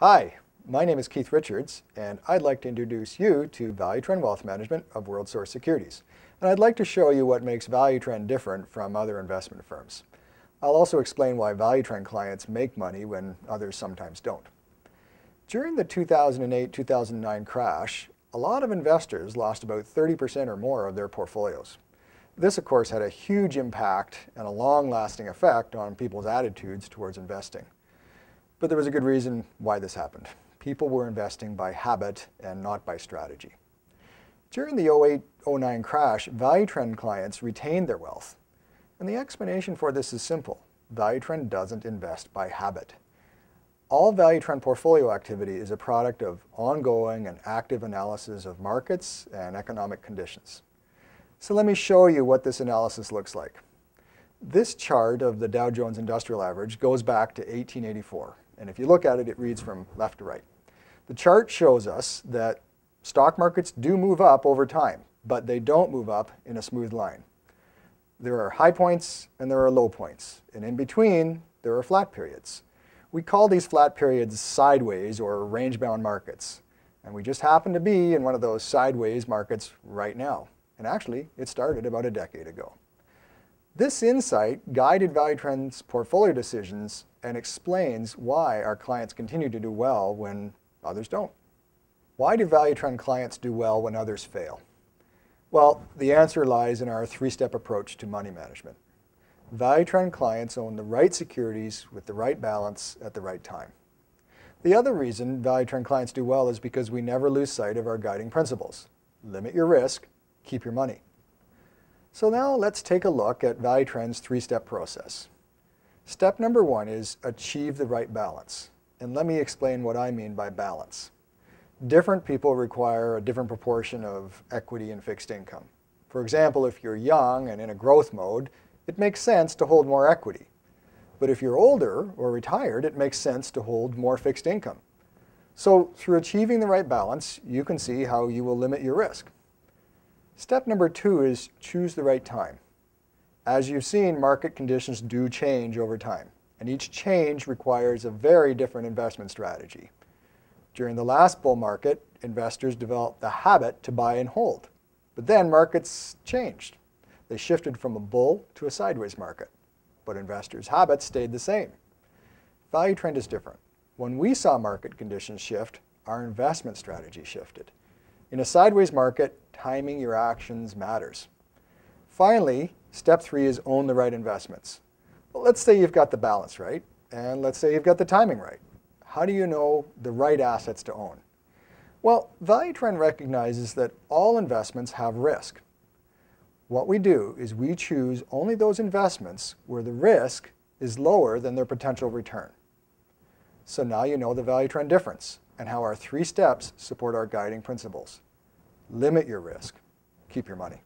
Hi, my name is Keith Richards, and I'd like to introduce you to Value Trend Wealth Management of WorldSource Securities. And I'd like to show you what makes Value Trend different from other investment firms. I'll also explain why Value Trend clients make money when others sometimes don't. During the 2008-2009 crash, a lot of investors lost about 30% or more of their portfolios. This, of course, had a huge impact and a long-lasting effect on people's attitudes towards investing. But there was a good reason why this happened. People were investing by habit and not by strategy. During the 2008-2009 crash, Value Trend clients retained their wealth. And the explanation for this is simple. Value Trend doesn't invest by habit. All Value Trend portfolio activity is a product of ongoing and active analysis of markets and economic conditions. So let me show you what this analysis looks like. This chart of the Dow Jones Industrial Average goes back to 1884. And if you look at it, it reads from left to right. The chart shows us that stock markets do move up over time, but they don't move up in a smooth line. There are high points and there are low points. And in between, there are flat periods. We call these flat periods sideways or range-bound markets. And we just happen to be in one of those sideways markets right now. And actually, it started about a decade ago. This insight guided Value Trend's portfolio decisions and explains why our clients continue to do well when others don't. Why do Value Trend clients do well when others fail? Well, the answer lies in our three-step approach to money management. Value Trend clients own the right securities with the right balance at the right time. The other reason Value Trend clients do well is because we never lose sight of our guiding principles. Limit your risk, keep your money. So now let's take a look at Value Trend's three-step process. Step number one is achieve the right balance. And let me explain what I mean by balance. Different people require a different proportion of equity and fixed income. For example, if you're young and in a growth mode, it makes sense to hold more equity. But if you're older or retired, it makes sense to hold more fixed income. So through achieving the right balance, you can see how you will limit your risk. Step number two is choose the right time. As you've seen, market conditions do change over time, and each change requires a very different investment strategy. During the last bull market, investors developed the habit to buy and hold. But then markets changed. They shifted from a bull to a sideways market. But investors' habits stayed the same. Value Trend is different. When we saw market conditions shift, our investment strategy shifted. In a sideways market, timing your actions matters. Finally, step three is own the right investments. Well, let's say you've got the balance right, and let's say you've got the timing right. How do you know the right assets to own? Well, Value Trend recognizes that all investments have risk. What we do is we choose only those investments where the risk is lower than their potential return. So now you know the Value Trend difference and how our three steps support our guiding principles. Limit your risk. Keep your money.